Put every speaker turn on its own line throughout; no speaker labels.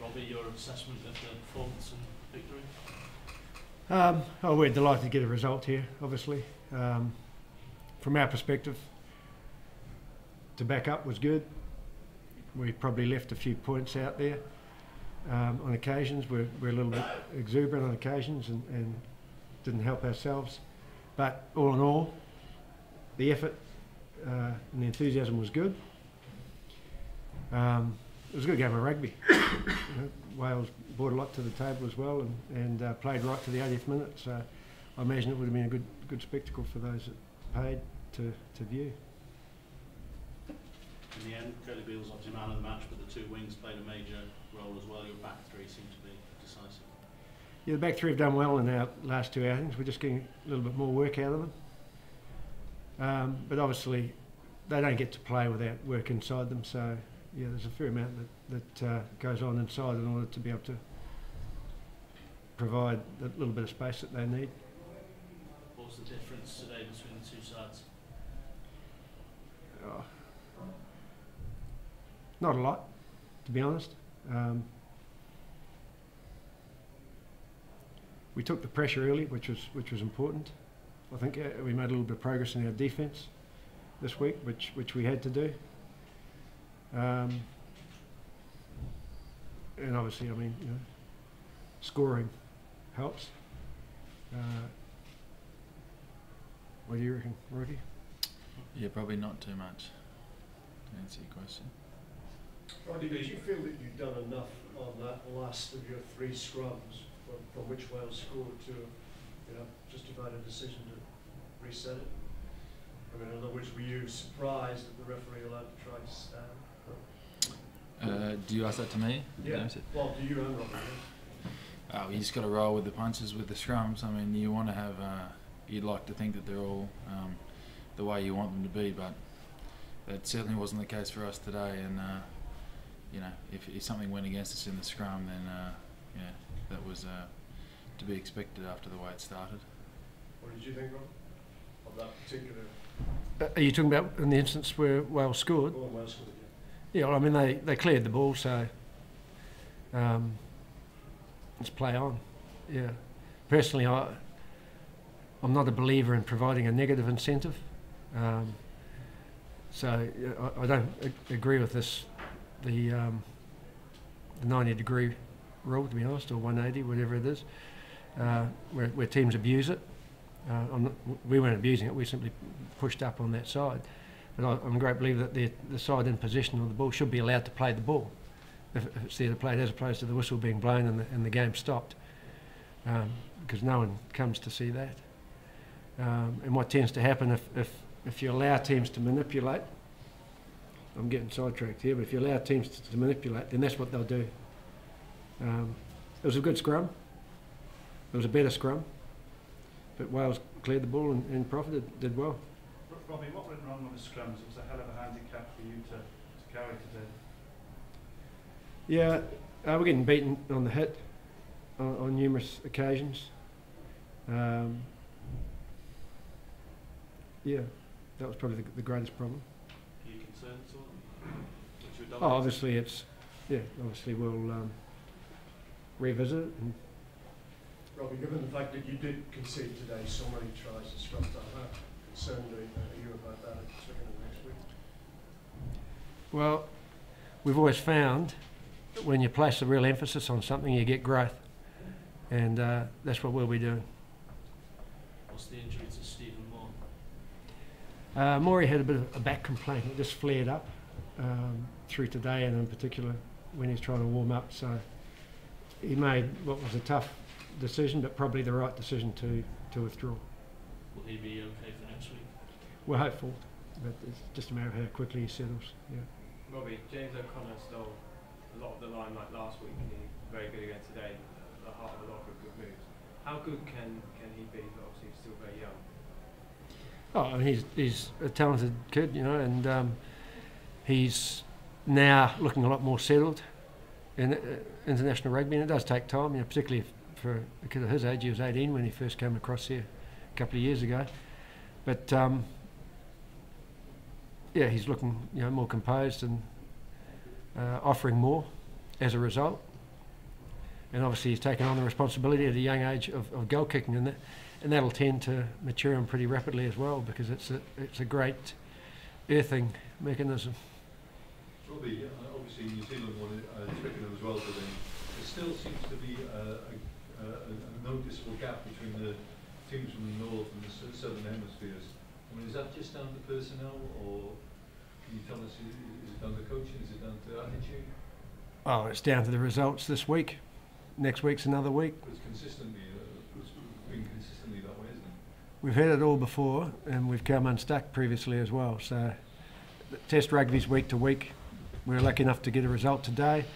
Robbie, your assessment of the performance and victory?
Oh, we're delighted to get a result here, obviously. From our perspective, to back up was good. We probably left a few points out there on occasions. We're a little bit exuberant on occasions and didn't help ourselves. But all in all, the effort and the enthusiasm was good. It was a good game of rugby. Wales brought a lot to the table as well and played right to the 80th minute. So I imagine it would have been a good spectacle for those that paid to view.
In the end, Curly Beale was obviously man of the match, but the two wings played a major role as well. Your back three seemed to be decisive.
Yeah, the back three have done well in our last two outings. We're just getting a little bit more work out of them. But obviously, they don't get to play without work inside them. So yeah, there's a fair amount that goes on inside in order to be able to provide a little bit of space that they need.
What was the difference today between the two sides?
Oh, not a lot, to be honest. We took the pressure early, which was important. I think we made a little bit of progress in our defence this week, which we had to do. And obviously, I mean, you know, scoring helps. What do you reckon, Rocky?
Yeah, probably not too much, to answer your question.
Robbie, did you feel that you'd done enough on that last of your three scrums from which Wales scored to, you know, justified a decision to reset it? I mean, in other words, were you surprised that the referee allowed the try to stand?
Do you ask that to me?
Yeah. Well, do you and Robbie?
You just got to roll with the punches with the scrums. I mean, you want to have, you'd like to think that they're all the way you want them to be, but that certainly wasn't the case for us today. And you know, if something went against us in the scrum, then yeah, that was to be expected after the way it started.
What did you think, Rob, of that particular?
Are you talking about in the instance where Wales scored?
Oh, Wales scored,
yeah. Well, I mean, they cleared the ball, so let's play on. Yeah. Personally, I'm not a believer in providing a negative incentive. So I don't agree with this, the 90-degree rule, to be honest, or 180, whatever it is, where teams abuse it. We weren't abusing it, we simply pushed up on that side. But I'm a great believer that the side in possession of the ball should be allowed to play the ball if it's there to play, as opposed to the whistle being blown and the game stopped, because no one comes to see that. And what tends to happen if you allow teams to manipulate, I'm getting sidetracked here, but if you allow teams to manipulate, then that's what they'll do. It was a good scrum. It was a better scrum. But Wales cleared the ball and profited, did well.
Robbie, what went wrong with the scrums? It was a hell of a handicap for you to carry today.
Yeah, we're getting beaten on the hit on numerous occasions. Yeah, that was probably the greatest problem.
Are you concerned at all?
Oh, obviously obviously we'll revisit it. And
Robbie, given the fact that you did concede today so many tries to scrum time, how concerned are you about that at the second of next week?
Well, we've always found that when you place a real emphasis on something, you get growth, and that's what we'll be doing.
What's the injury to Stephen Moore?
Maury had a bit of a back complaint. It just flared up through today, and in particular when he's trying to warm up. So he made what was a tough decision, but probably the right decision to withdraw.
Will he be okay for next week?
We're hopeful, but it's just a matter of how quickly he settles. Yeah.
Robbie, James O'Connor stole a lot of the limelight last week, and he's very good again today, the heart of a lot of good moves. How good can he be? But obviously he's still very young.
Oh, I mean, he's a talented kid, you know, and he's now looking a lot more settled in international rugby, and it does take time, you know, particularly for a kid of his age. He was 18 when he first came across here a couple of years ago, but yeah, he's looking, you know, more composed and offering more as a result. and obviously he's taken on the responsibility at a young age of goal kicking, and that'll tend to mature him pretty rapidly as well, because it's a great earthing mechanism.
Robbie, obviously New Zealand won Twickenham as well today. There still seems to be a noticeable gap between the teams from the north and the southern hemispheres. I mean, is that just down to personnel, or can you tell us, is it down to coaching, is it down to attitude?
Oh, it's down to the results this week. Next week's another week.
It's consistently, it's been consistently that way, isn't it?
We've had it all before, and we've come unstuck previously as well. So, Test rugby's week to week. We're lucky enough to get a result today.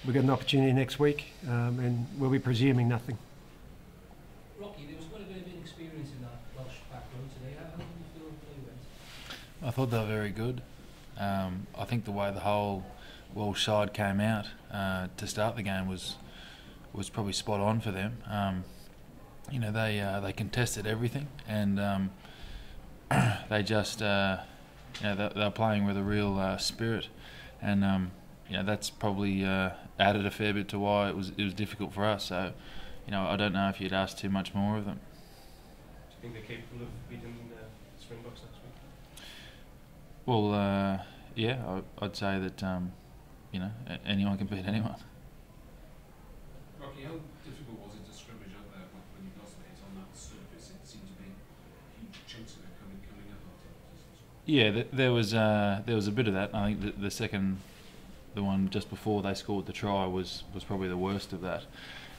We've got an opportunity next week, and we'll be presuming nothing.
Rocky, there was quite a bit of inexperience in that Welsh back row today. How did you feel they went?
I thought they were very good. I think the way the whole Welsh side came out to start the game was probably spot on for them. You know, they contested everything, and they just you know, they're playing with a real spirit, and you know, that's probably added a fair bit to why it was difficult for us. So, you know, I don't know if you'd ask too much more of them.
Do you think they're capable of beating the Springboks next week?
Well, yeah, I'd say that you know, anyone can beat anyone.
Rocky, how difficult was it to scrimmage out there when you lost it on that surface? It seemed to be huge chunks of it coming up after.
Yeah, there was a bit of that. I think the one just before they scored the try was probably the worst of that.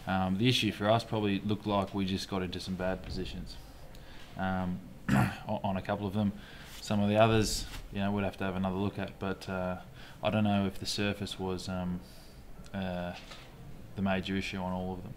The issue for us probably looked like we just got into some bad positions on a couple of them. Some of the others, you know, we'd have to have another look at. But I don't know if the surface was the major issue on all of them.